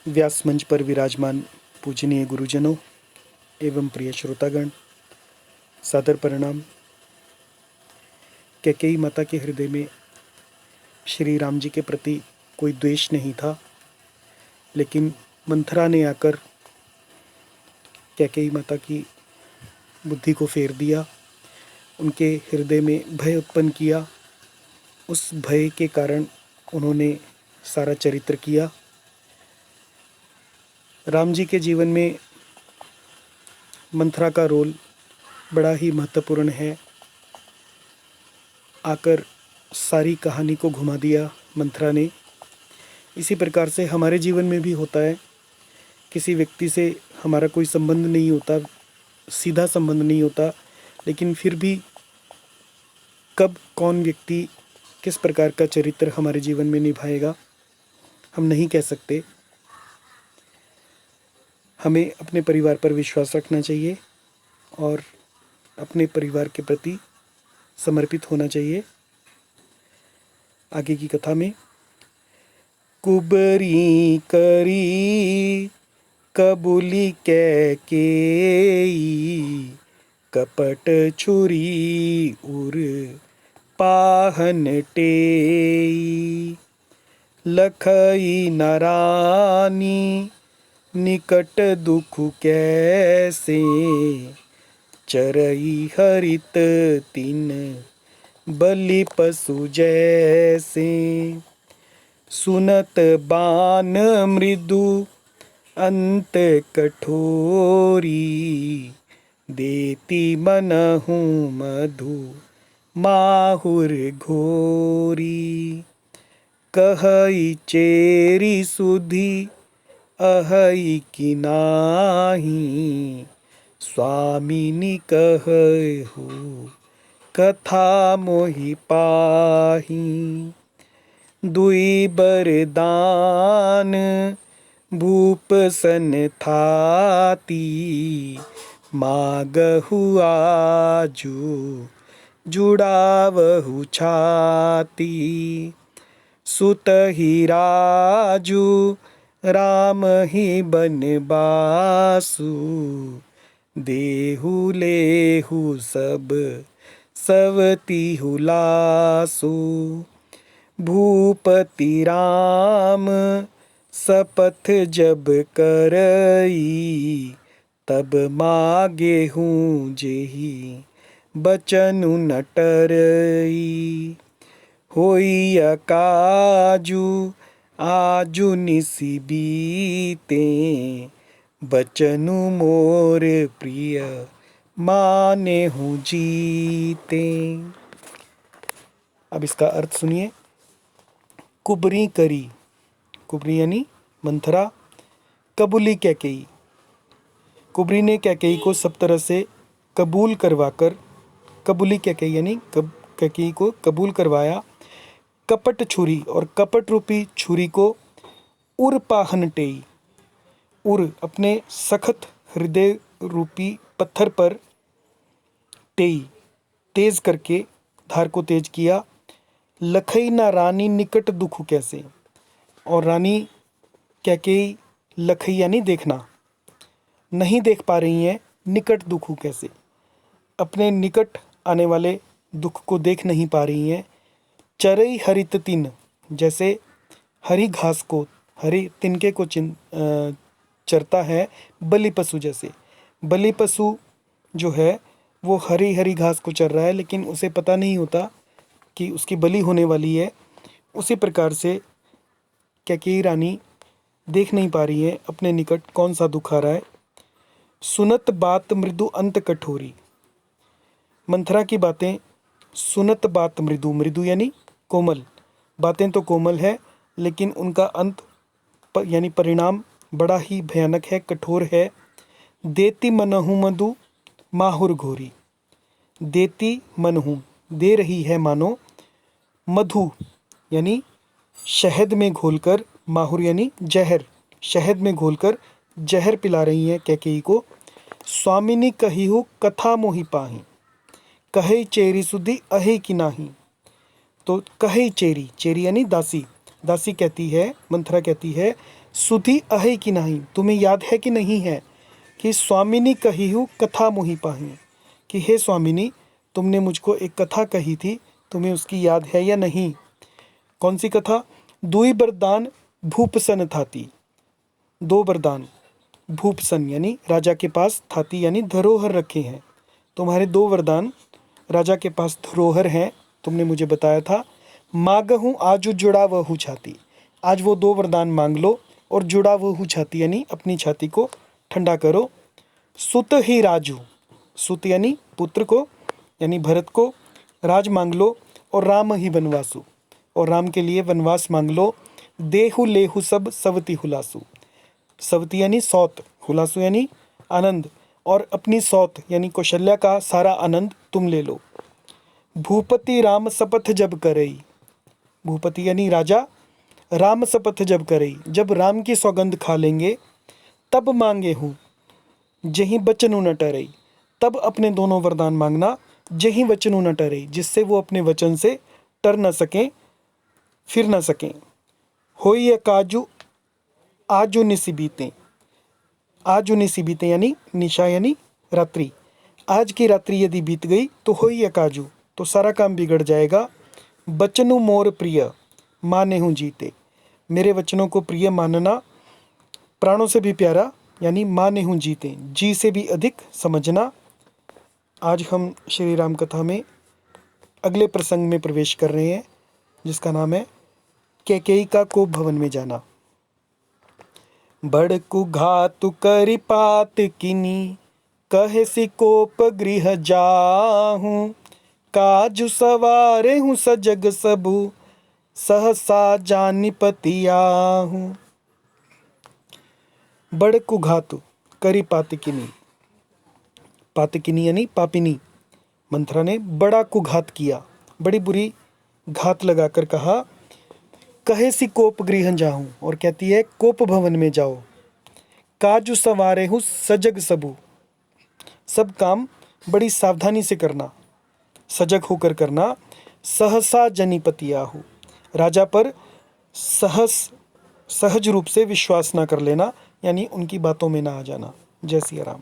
व्यास मंच पर विराजमान पूजनीय गुरुजनों एवं प्रिय श्रोतागण, सादर प्रणाम। कैकेयी माता के हृदय में श्री राम जी के प्रति कोई द्वेष नहीं था, लेकिन मंथरा ने आकर कैकेयी माता की बुद्धि को फेर दिया, उनके हृदय में भय उत्पन्न किया। उस भय के कारण उन्होंने सारा चरित्र किया। राम जी के जीवन में मंथरा का रोल बड़ा ही महत्वपूर्ण है। आकर सारी कहानी को घुमा दिया मंथरा ने। इसी प्रकार से हमारे जीवन में भी होता है। किसी व्यक्ति से हमारा कोई संबंध नहीं होता, सीधा संबंध नहीं होता, लेकिन फिर भी कब कौन व्यक्ति किस प्रकार का चरित्र हमारे जीवन में निभाएगा हम नहीं कह सकते। हमें अपने परिवार पर विश्वास रखना चाहिए और अपने परिवार के प्रति समर्पित होना चाहिए। आगे की कथा में कुबरी करी कबूली कैकेयी, कपट छुरी उर पाहन टेई, लखई नारानी निकट दुख कैसे, चरई हरित तीन बलि पशु जैसे, सुनत बान मृदु अंत कठोरी, देती मनहु मधु माहुर घोरी, कहई चेरी सुधी अहई की नाही, स्वामिनी कहु कथा मोहि पाही, दुई बरदान भूप सन थाती, मागहु आजू जुड़ावहु छाती, सुतहि राजू राम ही बनबासु, देहु लेहु सब सवती हुलासु, भूपति राम शपथ जब करई, तब मागे हूँ जेहि बचनु न टरई, होई अकाजू आजु निसि बीते, बचनु मोर प्रिय माने हूँ जीते। अब इसका अर्थ सुनिए। कुबरी करी, कुबरी यानी मंथरा, कबूली कैकेयी, कुबरी ने कैकेयी को सब तरह से कबूल करवाकर, कबूली कैकेयी यानी कैकेयी को कबूल करवाया। कपट छुरी, और कपट रूपी छुरी को उर पाहन टेई, उर अपने सखत हृदय रूपी पत्थर पर टेई, तेज करके धार को तेज किया। लखई ना रानी निकट दुख कैसे, और रानी कैकेयी लखई यानी देखना नहीं देख पा रही हैं, निकट दुख कैसे, अपने निकट आने वाले दुख को देख नहीं पा रही हैं। चरई हरित तिन, जैसे हरी घास को, हरी तिनके को चरता है बलि पशु जैसे। बलि पशु जो है वो हरी हरी घास को चर रहा है, लेकिन उसे पता नहीं होता कि उसकी बलि होने वाली है। उसी प्रकार से कैकेयी रानी देख नहीं पा रही है अपने निकट कौन सा दुख आ रहा है। सुनत बात मृदु अंत कठोरी, मंथरा की बातें सुनत बात मृदु, मृदु यानी कोमल, बातें तो कोमल है, लेकिन उनका अंत यानी परिणाम बड़ा ही भयानक है, कठोर है। देती मनहु मधु माहुर घोरी, देती मनहु दे रही है मानो, मधु यानी शहद में घोलकर, माहुर यानी जहर, शहद में घोलकर जहर पिला रही हैं कैकेयी को। स्वामिनी कहिहु कथा मोहि पाही, कहे चेरी सुधी अहे की नाही, तो कहे चेरी, चेरी यानी दासी, दासी कहती है, मंथरा कहती है सुधी अहे कि नहीं, तुम्हें याद है कि नहीं है कि स्वामिनी कही हूँ कथा मोहि पाही, कि हे स्वामिनी तुमने मुझको एक कथा कही थी, तुम्हें उसकी याद है या नहीं। कौन सी कथा? दुई बरदान भूपसन थाती। दो वरदान भूपसन यानी राजा के पास, थाती यानी धरोहर रखे हैं। तुम्हारे दो वरदान राजा के पास धरोहर हैं, तुमने मुझे बताया था। मांगहूँ आजू जुड़ा वहू छाती, आज वो दो वरदान मांग लो और जुड़ा वहू छाती यानी अपनी छाती को ठंडा करो। सुत ही राजू, सुत यानी पुत्र को यानी भरत को, राज मांग लो और राम ही वनवासु, और राम के लिए वनवास मांग लो। देहु लेहु सब सवती हुलासु, सवती यानी सौत, हुलासु यानी आनंद, और अपनी सौत यानी कौशल्या का सारा आनंद तुम ले लो। भूपति राम शपथ जब करई, भूपति यानी राजा, राम शपथ जब करई, जब राम की सौगंध खा लेंगे, तब मांगे हूँ जहीं बचनु न टरई, तब अपने दोनों वरदान मांगना, जहीं वचनु न टरई, जिससे वो अपने वचन से टर न सकें, फिर न सकें। होई ये काजू आजू निसी बीतें, आजू निसी बीतें यानी निशा यानी रात्रि, आज की रात्रि यदि बीत गई तो होई ये काजू, तो सारा काम बिगड़ जाएगा। बचनु मोर प्रिय माने हूँ जीते, मेरे वचनों को प्रिय मानना, प्राणों से भी प्यारा यानी माने हूँ जीते, जी से भी अधिक समझना। आज हम श्री राम कथा में अगले प्रसंग में प्रवेश कर रहे हैं, जिसका नाम है कैकेयी का कोप भवन में जाना। बड़कु घातु करि पात किनी, कहे सि कोप गृह जाहूँ, काजु सवारे हूँ सजग सबु, सहसा जानि पतियाहूँ। बड़कु घातु करि पातकिनी, पातकिनी यानी पापिनी, मंथरा ने बड़ा कुघात किया, बड़ी बुरी घात लगाकर कहा। कहे सी कोप गृहन जाऊं, और कहती है कोप भवन में जाओ। काजू सवारे हूँ सजग सबू, सब काम बड़ी सावधानी से करना, सजग होकर करना। सहसा जनिपतियाहु, राजा पर सहज रूप से विश्वास ना कर लेना, यानी उनकी बातों में ना आ जाना। जय सिया राम।